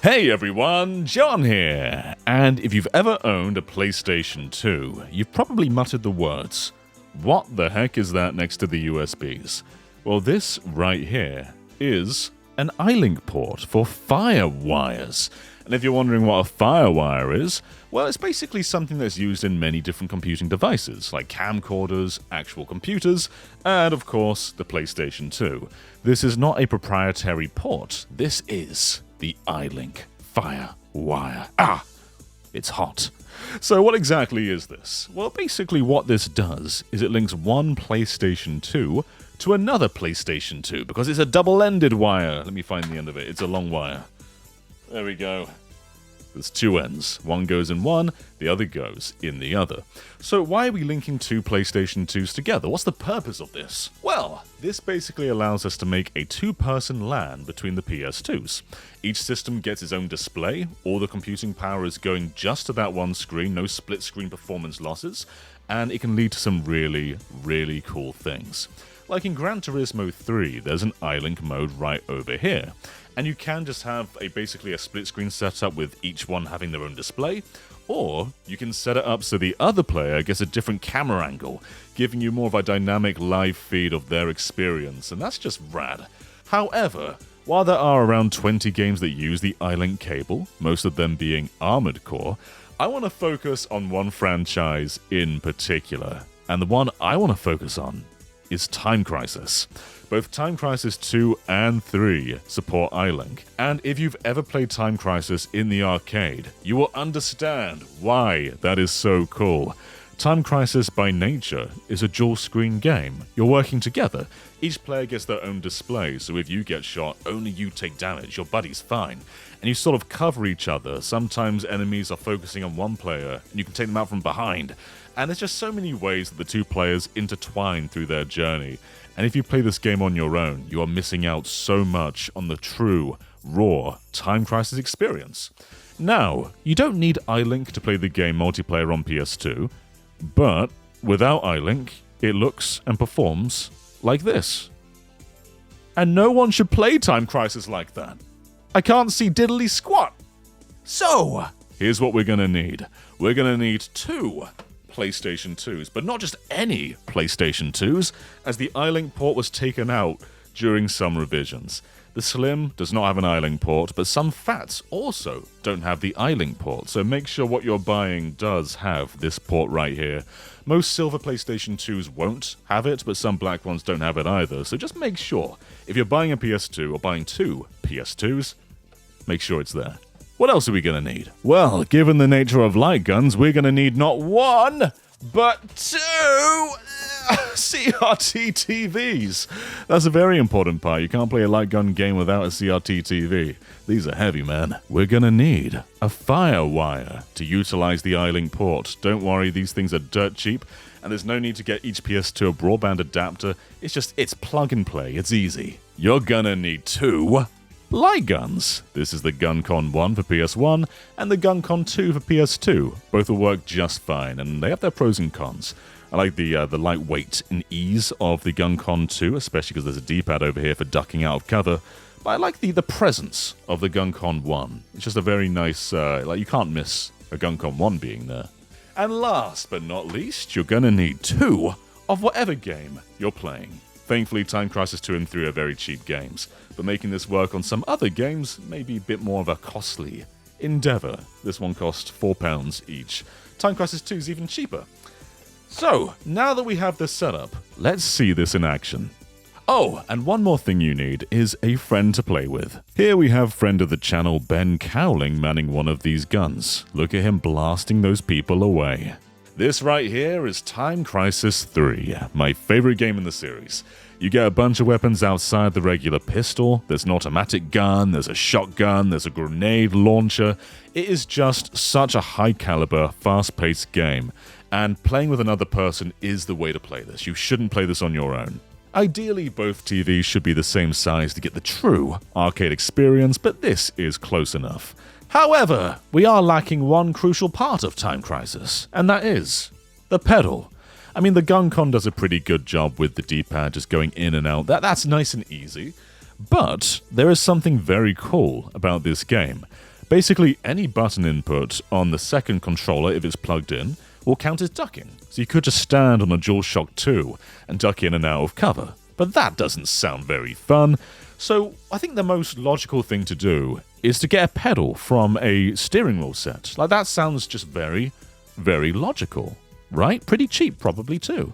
Hey everyone, John here! And if you've ever owned a PlayStation 2, you've probably muttered the words, "What the heck is that next to the USBs?" Well, this right here is an i.Link port for FireWires. And if you're wondering what a FireWire is, well, it's basically something that's used in many different computing devices, like camcorders, actual computers, and of course, the PlayStation 2. This is not a proprietary port, this is the i.Link FireWire. It's hot. So what exactly is this? Well, basically what this does is it links one PlayStation 2 to another PlayStation 2, because it's a double-ended wire. Let me find the end of it. It's a long wire. There we go. There's two ends. One goes in one, the other goes in the other. So why are we linking two PlayStation 2s together? What's the purpose of this? Well, this basically allows us to make a two-person LAN between the PS2s. Each system gets its own display, all the computing power is going just to that one screen, no split-screen performance losses, and it can lead to some really, really cool things. Like in Gran Turismo 3, there's an i.Link mode right over here. And you can just have basically a split screen setup with each one having their own display, or you can set it up so the other player gets a different camera angle, giving you more of a dynamic live feed of their experience, and that's just rad. However, while there are around 20 games that use the i.Link cable, most of them being Armored Core, I want to focus on one franchise in particular, and the one I want to focus on is Time Crisis. Both Time Crisis 2 and 3 support i.Link, and if you've ever played Time Crisis in the arcade, you will understand why that is so cool. Time Crisis by nature is a dual-screen game. You're working together. Each player gets their own display, so if you get shot, only you take damage, your buddy's fine. And you sort of cover each other. Sometimes enemies are focusing on one player, and you can take them out from behind. And there's just so many ways that the two players intertwine through their journey. And if you play this game on your own, you are missing out so much on the true, raw Time Crisis experience. Now, you don't need i.Link to play the game multiplayer on PS2, but without i.Link, it looks and performs like this. And no one should play Time Crisis like that. I can't see diddly squat. So, here's what we're gonna need. We're gonna need two PlayStation 2s, but not just any PlayStation 2s, as the i.Link port was taken out during some revisions. The Slim does not have an i.Link port, but some Fats also don't have the i.Link port, so make sure what you're buying does have this port right here. Most silver PlayStation 2s won't have it, but some black ones don't have it either, so just make sure, if you're buying a PS2 or buying two PS2s, make sure it's there. What else are we gonna need? Well, given the nature of light guns, we're gonna need not one, but two CRT TVs. That's a very important part. You can't play a light gun game without a CRT TV. These are heavy, man. We're gonna need a FireWire to utilize the i.Link port. Don't worry, these things are dirt cheap, and there's no need to get each PS2 a broadband adapter. It's plug and play. It's easy. You're gonna need two light guns. This is the GunCon 1 for PS1 and the GunCon 2 for PS2. Both will work just fine, and they have their pros and cons. I like the lightweight and ease of the GunCon 2, especially because there's a D-pad over here for ducking out of cover. But I like the presence of the GunCon 1. It's just a very nice, you can't miss a GunCon 1 being there. And last but not least, you're gonna need two of whatever game you're playing. Thankfully, Time Crisis 2 and 3 are very cheap games, but making this work on some other games may be a bit more of a costly endeavor. This one cost £4 each. Time Crisis 2 is even cheaper. So, now that we have this set up, let's see this in action. Oh, and one more thing you need is a friend to play with. Here we have friend of the channel Ben Cowling manning one of these guns. Look at him blasting those people away. This right here is Time Crisis 3, my favorite game in the series. You get a bunch of weapons outside the regular pistol, there's an automatic gun, there's a shotgun, there's a grenade launcher. It is just such a high caliber, fast-paced game, and playing with another person is the way to play this. You shouldn't play this on your own. Ideally, both TVs should be the same size to get the true arcade experience, but this is close enough. However, we are lacking one crucial part of Time Crisis, and that is the pedal. I mean, the GunCon does a pretty good job with the D-pad just going in and out. That's nice and easy. But there is something very cool about this game. Basically, any button input on the second controller, if it's plugged in, will count as ducking. So you could just stand on a DualShock 2 and duck in and out of cover. But that doesn't sound very fun. So I think the most logical thing to do is to get a pedal from a steering wheel set. Like, that sounds just very, very logical, right? Pretty cheap, probably, too.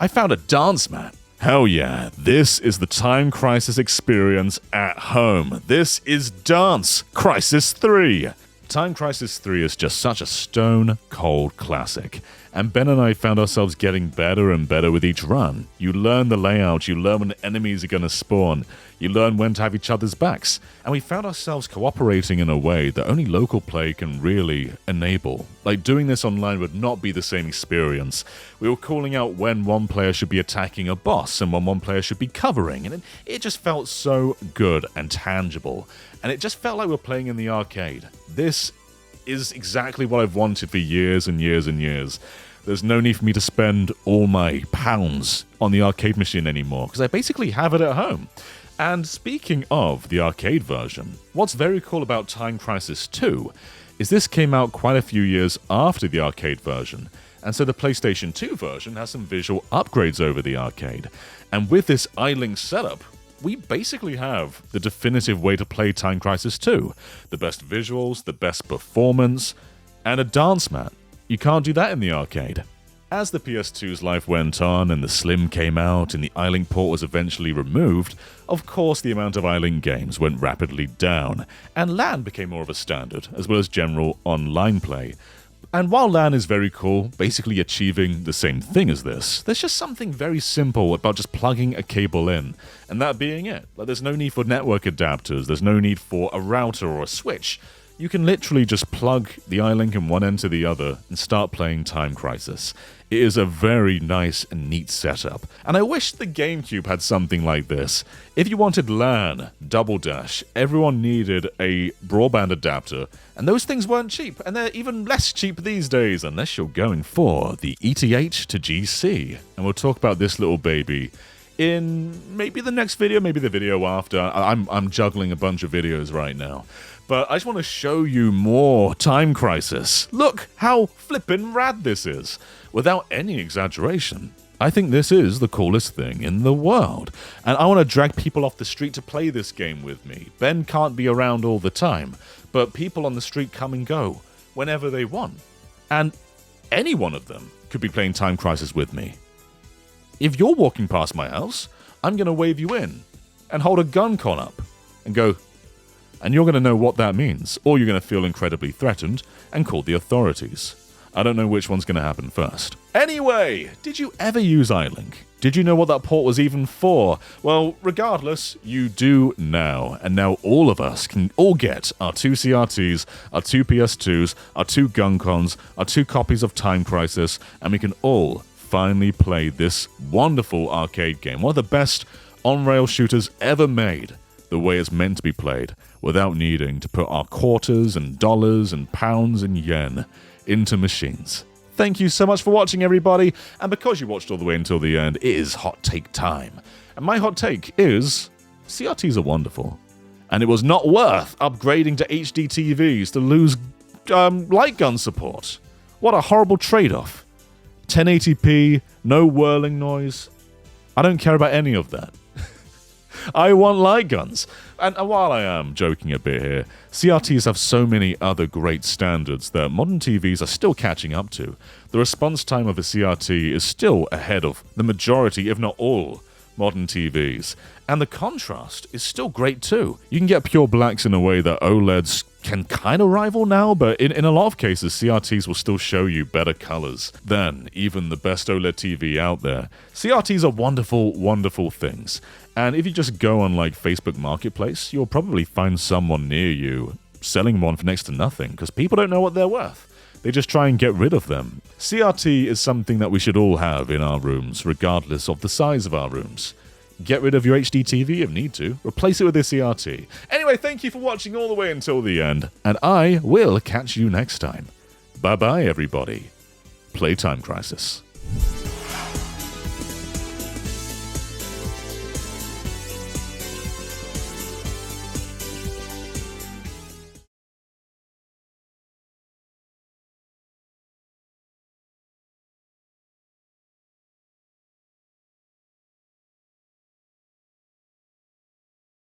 I found a dance mat. Hell yeah, this is the Time Crisis experience at home. This is Dance Crisis 3. Time Crisis 3 is just such a stone-cold classic, and Ben and I found ourselves getting better and better with each run. You learn the layout, you learn when enemies are going to spawn, you learn when to have each other's backs, and we found ourselves cooperating in a way that only local play can really enable. Like, doing this online would not be the same experience. We were calling out when one player should be attacking a boss and when one player should be covering, and it just felt so good and tangible, and it just felt like we were playing in the arcade. This is exactly what I've wanted for years and years and years. There's no need for me to spend all my pounds on the arcade machine anymore, because I basically have it at home. And speaking of the arcade version, what's very cool about Time Crisis 2 is this came out quite a few years after the arcade version, and so the PlayStation 2 version has some visual upgrades over the arcade. And with this i.Link setup, we basically have the definitive way to play Time Crisis 2. The best visuals, the best performance, and a dance mat. You can't do that in the arcade. As the PS2's life went on and the Slim came out and the i.Link port was eventually removed, of course the amount of i.Link games went rapidly down, and LAN became more of a standard, as well as general online play. And while LAN is very cool, basically achieving the same thing as this, there's just something very simple about just plugging a cable in, and that being it. Like, there's no need for network adapters, there's no need for a router or a switch. You can literally just plug the i.Link in one end to the other and start playing Time Crisis. It is a very nice and neat setup, and I wish the GameCube had something like this. If you wanted LAN, Double Dash, everyone needed a broadband adapter, and those things weren't cheap, and they're even less cheap these days, unless you're going for the ETH to GC. And we'll talk about this little baby in maybe the next video, maybe the video after. I'm juggling a bunch of videos right now. But I just want to show you more Time Crisis. Look how flippin' rad this is. Without any exaggeration, I think this is the coolest thing in the world. And I want to drag people off the street to play this game with me. Ben can't be around all the time, but people on the street come and go whenever they want. And any one of them could be playing Time Crisis with me. If you're walking past my house, I'm going to wave you in and hold a gun con up and go, and you're going to know what that means, or you're going to feel incredibly threatened and call the authorities. I don't know which one's going to happen first. Anyway, did you ever use i.Link? Did you know what that port was even for? Well, regardless, you do now. And now all of us can all get our 2 CRTs, our 2 PS2s, our 2 gun cons, our 2 copies of Time Crisis, and we can all finally play this wonderful arcade game, one of the best on-rail shooters ever made, the way it's meant to be played, without needing to put our quarters and dollars and pounds and yen into machines. Thank you so much for watching, everybody, and because you watched all the way until the end, it is hot take time. And my hot take is, CRTs are wonderful, and it was not worth upgrading to HD TVs to lose light gun support. What a horrible trade-off. 1080p, no whirling noise. I don't care about any of that. I want light guns. And while I am joking a bit here, CRTs have so many other great standards that modern TVs are still catching up to. The response time of a CRT is still ahead of the majority, if not all, modern TVs. And the contrast is still great too. You can get pure blacks in a way that OLEDs can kind of rival now, but in a lot of cases, CRTs will still show you better colors than even the best OLED TV out there. CRTs are wonderful, wonderful things. And if you just go on like Facebook Marketplace, you'll probably find someone near you selling one for next to nothing, because people don't know what they're worth. They just try and get rid of them. CRT is something that we should all have in our rooms, regardless of the size of our rooms. Get rid of your HD TV if need to. Replace it with a CRT. Anyway, thank you for watching all the way until the end, and I will catch you next time. Bye-bye, everybody. Play Time Crisis.